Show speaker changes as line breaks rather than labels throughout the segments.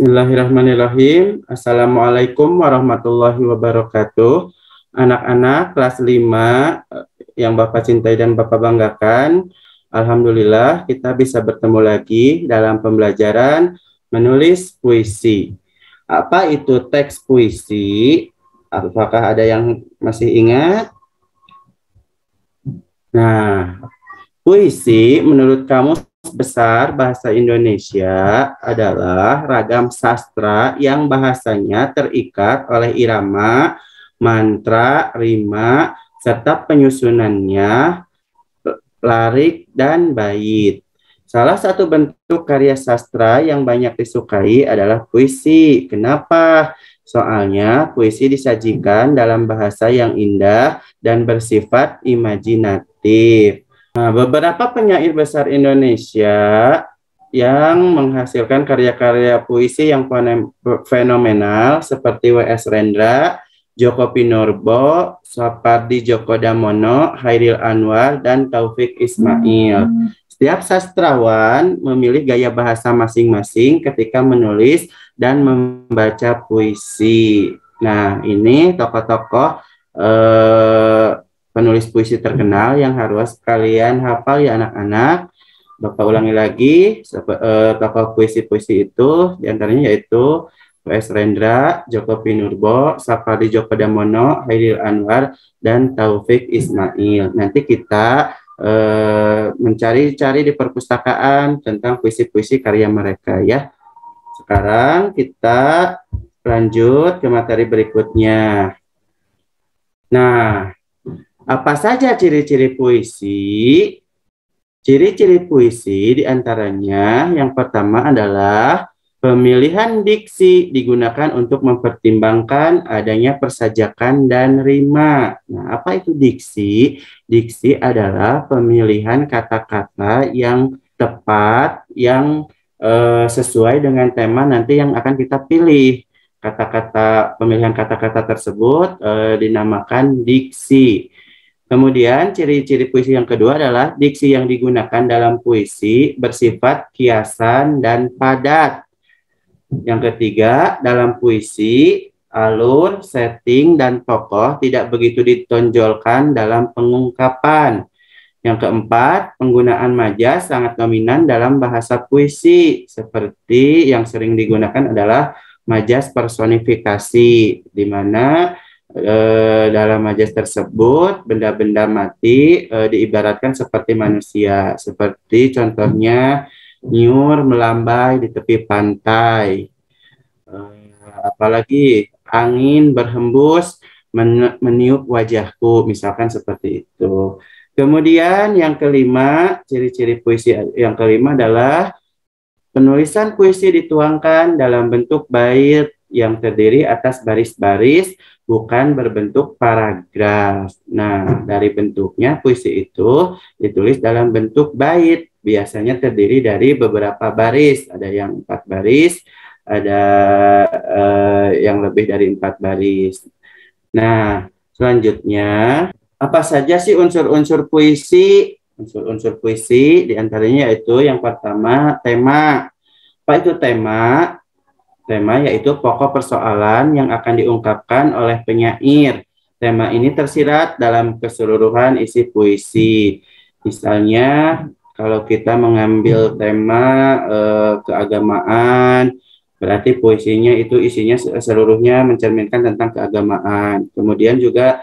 Bismillahirrahmanirrahim. Assalamualaikum warahmatullahi wabarakatuh. Anak-anak kelas 5 yang Bapak cintai dan Bapak banggakan. Alhamdulillah kita bisa bertemu lagi dalam pembelajaran menulis puisi. Apa itu teks puisi? Apakah ada yang masih ingat? Nah, puisi menurut kamu Besar Bahasa Indonesia adalah ragam sastra yang bahasanya terikat oleh irama, mantra, rima, serta penyusunannya, larik, dan bait. Salah satu bentuk karya sastra yang banyak disukai adalah puisi. Kenapa? Soalnya puisi disajikan dalam bahasa yang indah dan bersifat imajinatif. Nah, beberapa penyair besar Indonesia yang menghasilkan karya-karya puisi yang fenomenal seperti W.S. Rendra, Djoko Pinurbo, Sapardi Djoko Damono, Chairil Anwar, dan Taufik Ismail. Setiap sastrawan memilih gaya bahasa masing-masing ketika menulis dan membaca puisi. Nah, ini tokoh-tokoh penulis puisi terkenal yang harus kalian hafal ya anak-anak. Bapak ulangi lagi, tokoh puisi-puisi itu diantaranya yaitu W.S. Rendra, Djoko Pinurbo, Sapardi Djoko Damono, Chairil Anwar, dan Taufik Ismail. Nanti kita mencari-cari di perpustakaan tentang puisi-puisi karya mereka ya. Sekarang kita lanjut ke materi berikutnya. Nah, apa saja ciri-ciri puisi? Ciri-ciri puisi diantaranya yang pertama adalah pemilihan diksi digunakan untuk mempertimbangkan adanya persajakan dan rima. Nah, apa itu diksi? Diksi adalah pemilihan kata-kata yang tepat, yang sesuai dengan tema nanti yang akan kita pilih. Pemilihan kata-kata tersebut dinamakan diksi. Kemudian ciri-ciri puisi yang kedua adalah diksi yang digunakan dalam puisi bersifat kiasan dan padat. Yang ketiga, dalam puisi, alur, setting, dan tokoh tidak begitu ditonjolkan dalam pengungkapan. Yang keempat, penggunaan majas sangat dominan dalam bahasa puisi, seperti yang sering digunakan adalah majas personifikasi, di mana dalam majas tersebut benda-benda mati diibaratkan seperti manusia, seperti contohnya nyur melambai di tepi pantai, apalagi angin berhembus meniup wajahku, misalkan seperti itu. Kemudian yang kelima, ciri-ciri puisi yang kelima adalah penulisan puisi dituangkan dalam bentuk bait yang terdiri atas baris-baris, bukan berbentuk paragraf. Nah, dari bentuknya puisi itu ditulis dalam bentuk bait, biasanya terdiri dari beberapa baris, ada yang 4 baris, ada yang lebih dari 4 baris. Nah, selanjutnya, apa saja sih unsur-unsur puisi? Unsur-unsur puisi diantaranya yaitu yang pertama tema. Apa itu tema? Tema yaitu pokok persoalan yang akan diungkapkan oleh penyair. Tema ini tersirat dalam keseluruhan isi puisi. Misalnya, kalau kita mengambil tema keagamaan, berarti puisinya itu isinya seluruhnya mencerminkan tentang keagamaan. Kemudian juga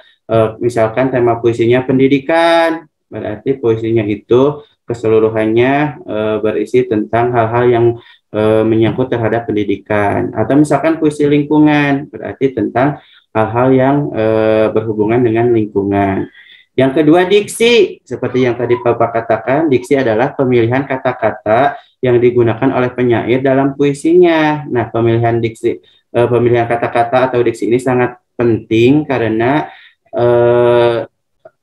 misalkan tema puisinya pendidikan, berarti puisinya itu keseluruhannya berisi tentang hal-hal yang menyangkut terhadap pendidikan. Atau misalkan puisi lingkungan, berarti tentang hal-hal yang berhubungan dengan lingkungan. Yang kedua, diksi. Seperti yang tadi Bapak katakan, diksi adalah pemilihan kata-kata yang digunakan oleh penyair dalam puisinya. Nah, pemilihan kata-kata atau diksi ini sangat penting karena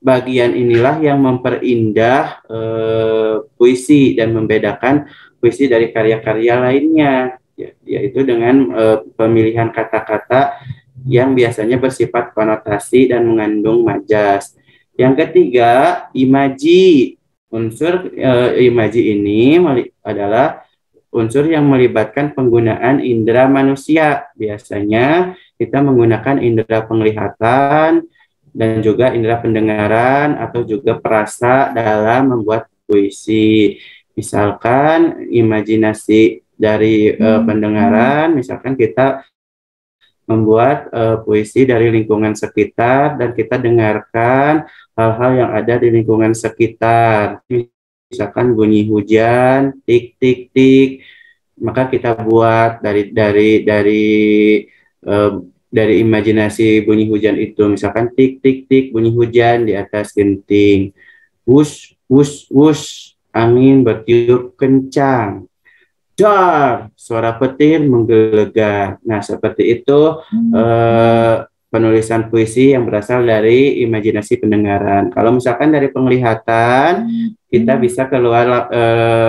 bagian inilah yang memperindah puisi dan membedakan puisi dari karya-karya lainnya, yaitu dengan pemilihan kata-kata yang biasanya bersifat konotasi dan mengandung majas. Yang ketiga, imaji. Unsur imaji ini adalah unsur yang melibatkan penggunaan indera manusia. Biasanya kita menggunakan indera penglihatan dan juga indera pendengaran atau juga perasa dalam membuat puisi. Misalkan imajinasi dari pendengaran, misalkan kita membuat puisi dari lingkungan sekitar dan kita dengarkan hal-hal yang ada di lingkungan sekitar. Misalkan bunyi hujan, tik tik tik, maka kita buat dari imajinasi bunyi hujan itu, misalkan tik tik tik bunyi hujan di atas genting, wush wush wush angin bertiup kencang, dar, suara petir menggelegar. Nah, seperti itu penulisan puisi yang berasal dari imajinasi pendengaran. Kalau misalkan dari penglihatan, kita bisa keluar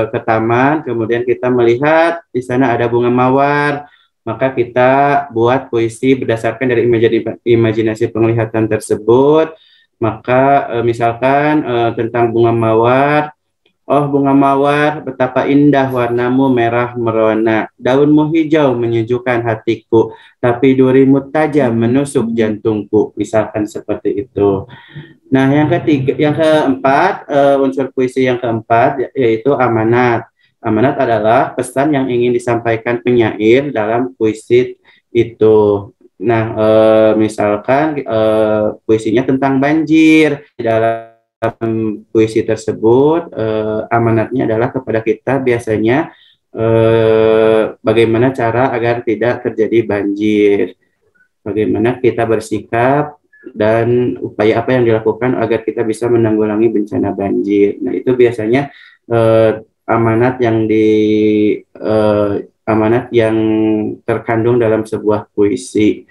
ke taman, kemudian kita melihat di sana ada bunga mawar, maka kita buat puisi berdasarkan dari imajinasi penglihatan tersebut. Maka misalkan tentang bunga mawar, oh bunga mawar, betapa indah warnamu merah merona, daunmu hijau menyejukkan hatiku, tapi durimu tajam menusuk jantungku, misalkan seperti itu. Nah, yang keempat, unsur puisi yang keempat yaitu amanat. Amanat adalah pesan yang ingin disampaikan penyair dalam puisi itu. Nah, misalkan puisinya tentang banjir. Dalam puisi tersebut amanatnya adalah kepada kita biasanya bagaimana cara agar tidak terjadi banjir, bagaimana kita bersikap dan upaya apa yang dilakukan agar kita bisa menanggulangi bencana banjir. Nah, itu biasanya amanat yang terkandung dalam sebuah puisi.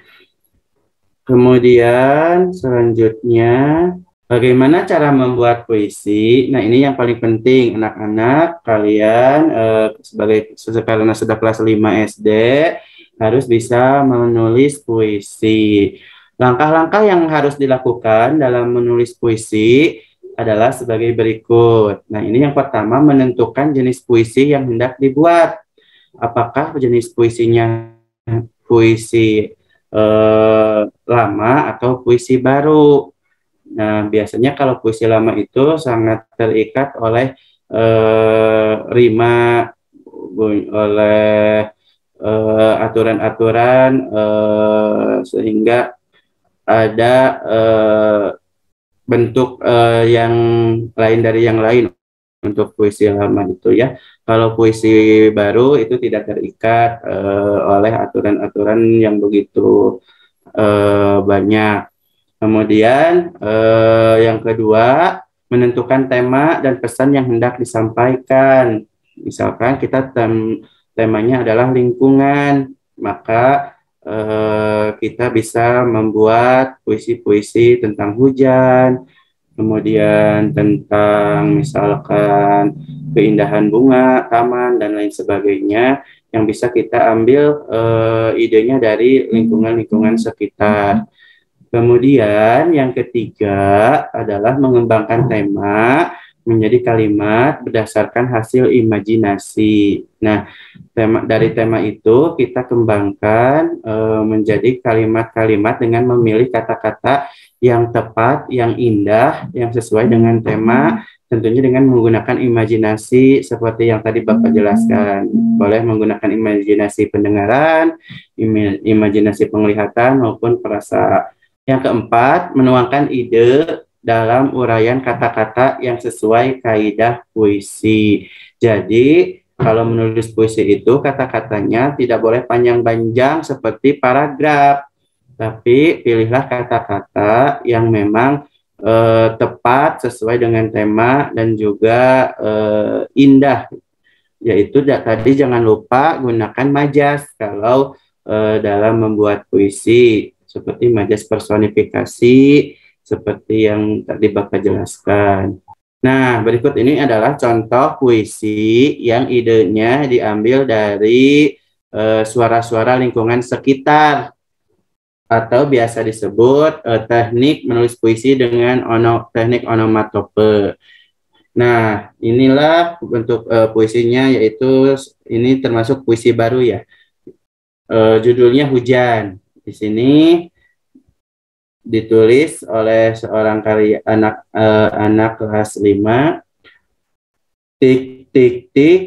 Kemudian selanjutnya, bagaimana cara membuat puisi? Nah, ini yang paling penting, anak-anak kalian karena sudah kelas 5 SD harus bisa menulis puisi. Langkah-langkah yang harus dilakukan dalam menulis puisi adalah sebagai berikut. Nah, ini yang pertama, menentukan jenis puisi yang hendak dibuat. Apakah jenis puisinya puisi lama atau puisi baru? Nah, biasanya kalau puisi lama itu sangat terikat oleh rima, oleh aturan-aturan, sehingga ada bentuk yang lain dari yang lain untuk puisi lama itu ya. Kalau puisi baru itu tidak terikat oleh aturan-aturan yang begitu banyak. Kemudian yang kedua, menentukan tema dan pesan yang hendak disampaikan. Misalkan kita temanya adalah lingkungan, maka kita bisa membuat puisi-puisi tentang hujan, kemudian tentang misalkan keindahan bunga, taman, dan lain sebagainya, yang bisa kita ambil idenya dari lingkungan-lingkungan sekitar. Kemudian yang ketiga adalah mengembangkan tema menjadi kalimat berdasarkan hasil imajinasi. Nah, dari tema itu kita kembangkan menjadi kalimat-kalimat dengan memilih kata-kata yang tepat, yang indah, yang sesuai dengan tema, tentunya dengan menggunakan imajinasi seperti yang tadi Bapak jelaskan. Boleh menggunakan imajinasi pendengaran, imajinasi penglihatan, maupun perasa. Yang keempat, menuangkan ide dalam uraian kata-kata yang sesuai kaidah puisi. Jadi, kalau menulis puisi itu kata-katanya tidak boleh panjang-panjang seperti paragraf, tapi pilihlah kata-kata yang memang tepat sesuai dengan tema dan juga indah. Yaitu tadi jangan lupa gunakan majas kalau dalam membuat puisi, seperti majas personifikasi seperti yang tadi Bapak jelaskan. Nah, berikut ini adalah contoh puisi yang idenya diambil dari suara-suara lingkungan sekitar, atau biasa disebut teknik menulis puisi dengan teknik onomatope. Nah, inilah bentuk puisinya, yaitu ini termasuk puisi baru ya. Judulnya Hujan. Di sini ditulis oleh seorang karya anak kelas 5. Tik tik tik,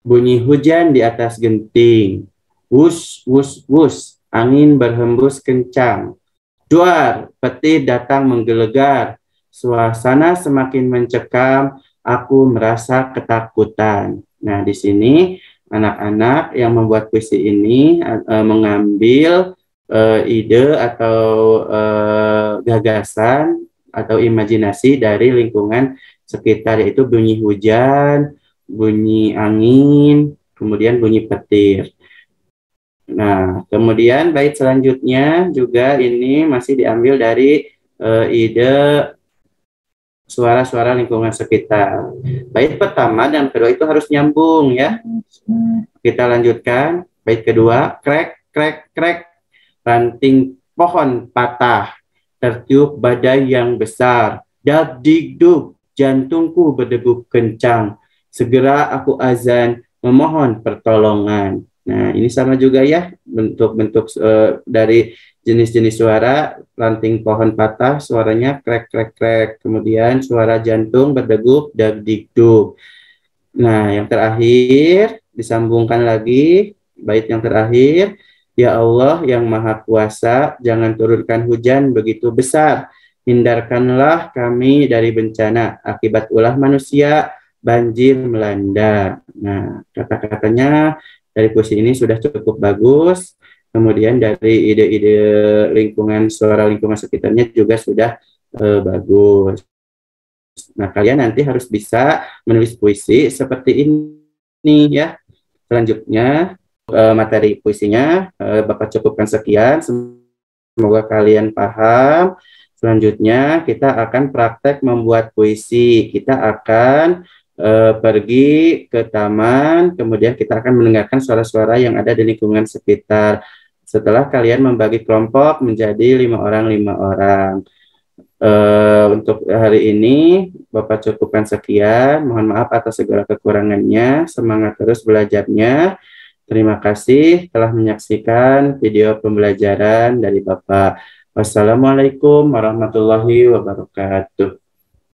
bunyi hujan di atas genting. Wus wus wus, angin berhembus kencang. Duar, petir datang menggelegar. Suasana semakin mencekam, aku merasa ketakutan. Nah, di sini anak-anak yang membuat puisi ini mengambil ide atau gagasan atau imajinasi dari lingkungan sekitar, yaitu bunyi hujan, bunyi angin, kemudian bunyi petir. Nah, kemudian bait selanjutnya juga ini masih diambil dari ide suara-suara lingkungan sekitar. Bait pertama dan kedua itu harus nyambung ya. Kita lanjutkan. Bait kedua, krek, krek, krek. Ranting pohon patah. Tertiup badai yang besar. Dabdikduk, jantungku berdegup kencang. Segera aku azan, memohon pertolongan. Nah, ini sama juga ya, bentuk-bentuk dari jenis-jenis suara. Ranting pohon patah, suaranya krek, krek, krek. Kemudian suara jantung berdegup, dabdikduk. Nah, yang terakhir, disambungkan lagi, bait yang terakhir. Ya Allah yang Maha Kuasa, jangan turunkan hujan begitu besar. Hindarkanlah kami dari bencana, akibat ulah manusia, banjir melanda. Nah, kata-katanya dari puisi ini sudah cukup bagus. Kemudian dari ide-ide lingkungan, suara lingkungan sekitarnya juga sudah bagus. Nah, kalian nanti harus bisa menulis puisi seperti ini ya. Selanjutnya, materi puisinya Bapak cukupkan sekian. Semoga kalian paham. Selanjutnya, kita akan praktek membuat puisi. Kita akan pergi ke taman, kemudian kita akan mendengarkan suara-suara yang ada di lingkungan sekitar. Setelah kalian membagi kelompok menjadi 5 orang. Untuk hari ini Bapak cukupkan sekian. Mohon maaf atas segala kekurangannya. Semangat terus belajarnya. Terima kasih telah menyaksikan video pembelajaran dari Bapak. Wassalamualaikum warahmatullahi wabarakatuh.